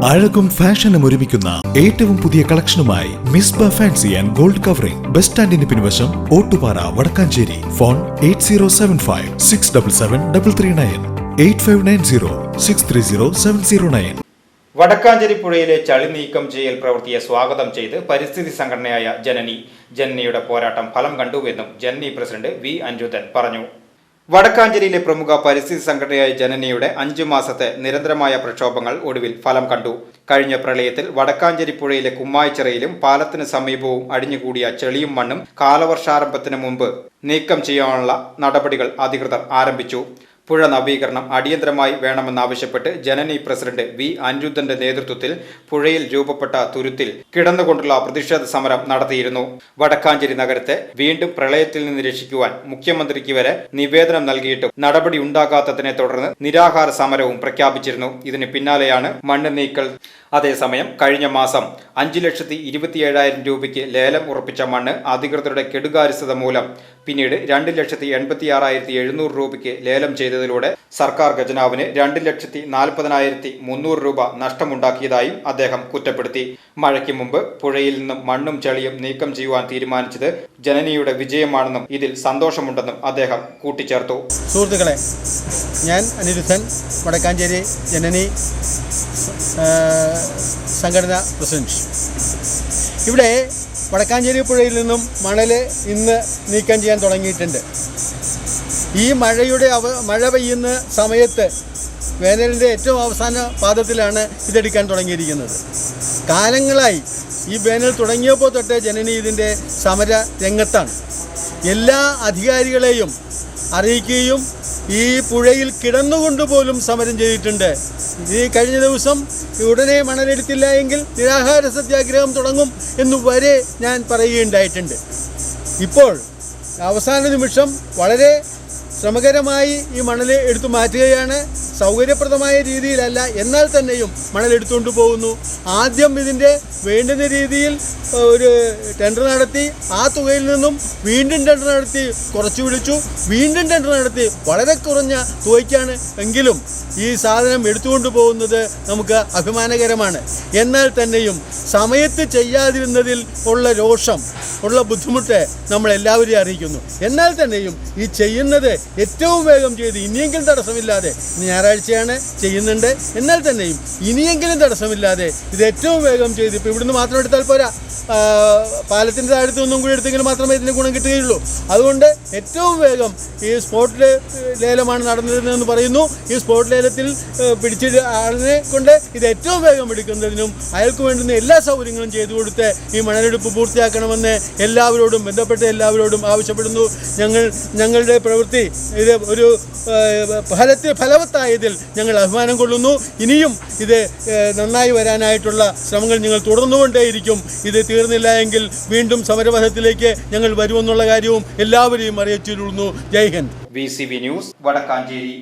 അഴകും ഫാഷനും ഒരുമിക്കുന്ന ഏറ്റവും പുതിയ കളക്ഷനുമായി Misba fancy and gold covering bus സ്റ്റാൻഡിന് പിൻവശം ഓട്ടുപാറ വടക്കാഞ്ചേരി. ഫോൺ 8075677339 8590630709. വടക്കാഞ്ചേരി പുഴയിലെ ചളി നീക്കം ചെയ്യൽ പ്രവൃത്തിയെ സ്വാഗതം ചെയ്ത് പരിസ്ഥിതി സംഘടനയായ ജനനിയുടെ പോരാട്ടം ഫലം കണ്ടുവെന്നും ജനനി പ്രസിഡന്റ് വി അഞ്ജുതൻ പറഞ്ഞു. വടക്കാഞ്ചേരിയിലെ പ്രമുഖ പരിസ്ഥിതി സംഘടനയായ ജനനിയുടെ 5 മാസത്തെ നിരന്തരമായ പ്രക്ഷോഭങ്ങൾ ഒടുവിൽ ഫലം കണ്ടു. കഴിഞ്ഞ പ്രളയത്തിൽ വടക്കാഞ്ചേരി പുഴയിലെ കുമ്മായിച്ചിറയിലും പാലത്തിന് സമീപവും അടിഞ്ഞുകൂടിയ ചെളിയും മണ്ണും കാലവർഷാരംഭത്തിന് മുമ്പ് നീക്കം ചെയ്യാനുള്ള നടപടികൾ അധികൃതർ ആരംഭിച്ചു. പുഴ നവീകരണം അടിയന്തരമായി വേണമെന്നാവശ്യപ്പെട്ട് ജനനി പ്രസിഡന്റ് വി അഞ്ജുതന്റെ നേതൃത്വത്തിൽ പുഴയിൽ രൂപപ്പെട്ട തുരുത്തിൽ കിടന്നുകൊണ്ടുള്ള പ്രതിഷേധ സമരം നടത്തിയിരുന്നു. വടക്കാഞ്ചേരി നഗരത്തെ വീണ്ടും പ്രളയത്തിൽ നിന്ന് രക്ഷിക്കുവാൻ മുഖ്യമന്ത്രിക്ക് വരെ നിവേദനം നൽകിയിട്ടും നടപടി ഉണ്ടാകാത്തതിനെ തുടർന്ന് നിരാഹാര സമരവും പ്രഖ്യാപിച്ചിരുന്നു. ഇതിന് പിന്നാലെയാണ് മണ്ണ് നീക്കൽ. അതേസമയം കഴിഞ്ഞ മാസം 5,27,000 രൂപയ്ക്ക് ലേലം ഉറപ്പിച്ച മണ്ണ് അധികൃതരുടെ കെടുകാര്യസ്ഥത മൂലം പിന്നീട് 2,86,700 രൂപയ്ക്ക് ലേലം ചെയ്തതിലൂടെ സർക്കാർ ഖജനാവിന് 2,40,300 രൂപ നഷ്ടമുണ്ടാക്കിയതായും അദ്ദേഹം കുറ്റപ്പെടുത്തി. മഴയ്ക്ക് മുമ്പ് പുഴയിൽ നിന്നും മണ്ണും ചെളിയും നീക്കം ചെയ്യുവാൻ തീരുമാനിച്ചത് ജനനിയുടെ വിജയമാണെന്നും ഇതിൽ സന്തോഷമുണ്ടെന്നും അദ്ദേഹം കൂട്ടിച്ചേർത്തു. സുഹൃത്തുക്കളെ, ഞാൻ അനിരുദ്ധൻ, വടക്കാഞ്ചേരി ജനനി സംഘടനാ പ്രസിഡന്റ്. ഇവിടെ വടക്കാഞ്ചേരി പുഴയിൽ നിന്നും മണൽ ഇന്ന് നീക്കം ചെയ്യാൻ തുടങ്ങിയിട്ടുണ്ട്. ഈ മഴ പെയ്യുന്ന സമയത്ത് വേനലിൻ്റെ ഏറ്റവും അവസാന പാദത്തിലാണ് ഇതെടുക്കാൻ തുടങ്ങിയിരിക്കുന്നത്. കാലങ്ങളായി ഈ വേനൽ തുടങ്ങിയപ്പോൾ തൊട്ട് ജനനി ഇതിൻ്റെ സമര രംഗത്താണ്. എല്ലാ അധികാരികളെയും അറിയിക്കുകയും ഈ പുഴയിൽ കിടന്നുകൊണ്ട് പോലും സമരം ചെയ്തിട്ടുണ്ട്. ഈ കഴിഞ്ഞ ദിവസം ഉടനെ മണലെടുത്തില്ല എങ്കിൽ നിരാഹാര സത്യാഗ്രഹം തുടങ്ങും എന്ന് വരെ ഞാൻ പറയുകയുണ്ടായിട്ടുണ്ട്. ഇപ്പോൾ അവസാന നിമിഷം വളരെ ശ്രമകരമായി ഈ മണൽ എടുത്തു മാറ്റുകയാണ്. സൗകര്യപ്രദമായ രീതിയിലല്ല, എന്നാൽ തന്നെയും മണലെടുത്തുകൊണ്ട് പോകുന്നു. ആദ്യം ഇതിൻ്റെ വേണ്ടുന്ന രീതിയിൽ ഒരു ടെൻഡർ നടത്തി, ആ തുകയിൽ നിന്നും വീണ്ടും ടെൻഡർ നടത്തി കുറച്ച് വിളിച്ചു, വീണ്ടും ടെൻഡർ നടത്തി വളരെ കുറഞ്ഞ തുകയ്ക്കാണ് എങ്കിലും ഈ സാധനം എടുത്തുകൊണ്ട് പോകുന്നത് നമുക്ക് അഭിമാനകരമാണ്. എന്നാൽ തന്നെയും സമയത്ത് ചെയ്യാതിരുന്നതിൽ ഉള്ള രോഷം, ഉള്ള ബുദ്ധിമുട്ട് നമ്മളെല്ലാവരെയും അറിയിക്കുന്നു. എന്നാൽ തന്നെയും ഈ ചെയ്യുന്നത് ഏറ്റവും വേഗം ചെയ്ത് ഇനിയെങ്കിലും തടസ്സമില്ലാതെ, ഞായറാഴ്ചയാണ് ചെയ്യുന്നുണ്ട്, എന്നാൽ തന്നെയും ഇനിയെങ്കിലും തടസ്സമില്ലാതെ ഇത് ഏറ്റവും വേഗം ചെയ്ത്, ഇപ്പോൾ ഇവിടുന്ന് മാത്രം എടുത്താൽ പോരാ, പാലത്തിൻ്റെ താഴത്ത് നിന്നും കൂടി എടുത്തെങ്കിൽ മാത്രമേ ഇതിന് ഗുണം കിട്ടുകയുള്ളൂ. അതുകൊണ്ട് ഏറ്റവും വേഗം ഈ സ്പോട്ട് ലേലമാണ് നടന്നതെന്ന് പറയുന്നു. ഈ സ്പോട്ട് ലേലത്തിൽ പിടിച്ച ആളിനെ കൊണ്ട് ഇത് ഏറ്റവും വേഗം എടുക്കുന്നതിനും അയാൾക്ക് വേണ്ടുന്ന എല്ലാ സൗകര്യങ്ങളും ചെയ്തു കൊടുത്ത് ഈ മണലെടുപ്പ് പൂർത്തിയാക്കണമെന്ന് എല്ലാവരോടും, ബന്ധപ്പെട്ട എല്ലാവരോടും ആവശ്യപ്പെടുന്നു. ഞങ്ങളുടെ പ്രവൃത്തി ഇത് ഒരു ഫലവത്തായതിൽ ഞങ്ങൾ അഭിമാനം കൊള്ളുന്നു. ഇനിയും ഇത് നന്നായി വരാനായിട്ടുള്ള ശ്രമങ്ങൾ ഞങ്ങൾ തുടർന്നുകൊണ്ടേയിരിക്കും. ഇത് തീർന്നില്ല എങ്കിൽ വീണ്ടും സമരപഥത്തിലേക്ക് ഞങ്ങൾ വരുമെന്നുള്ള കാര്യവും എല്ലാവരെയും അറിയിച്ചിരുന്നു. ജയ് ഹിന്ദ്. VCV news, Vadakkanchery.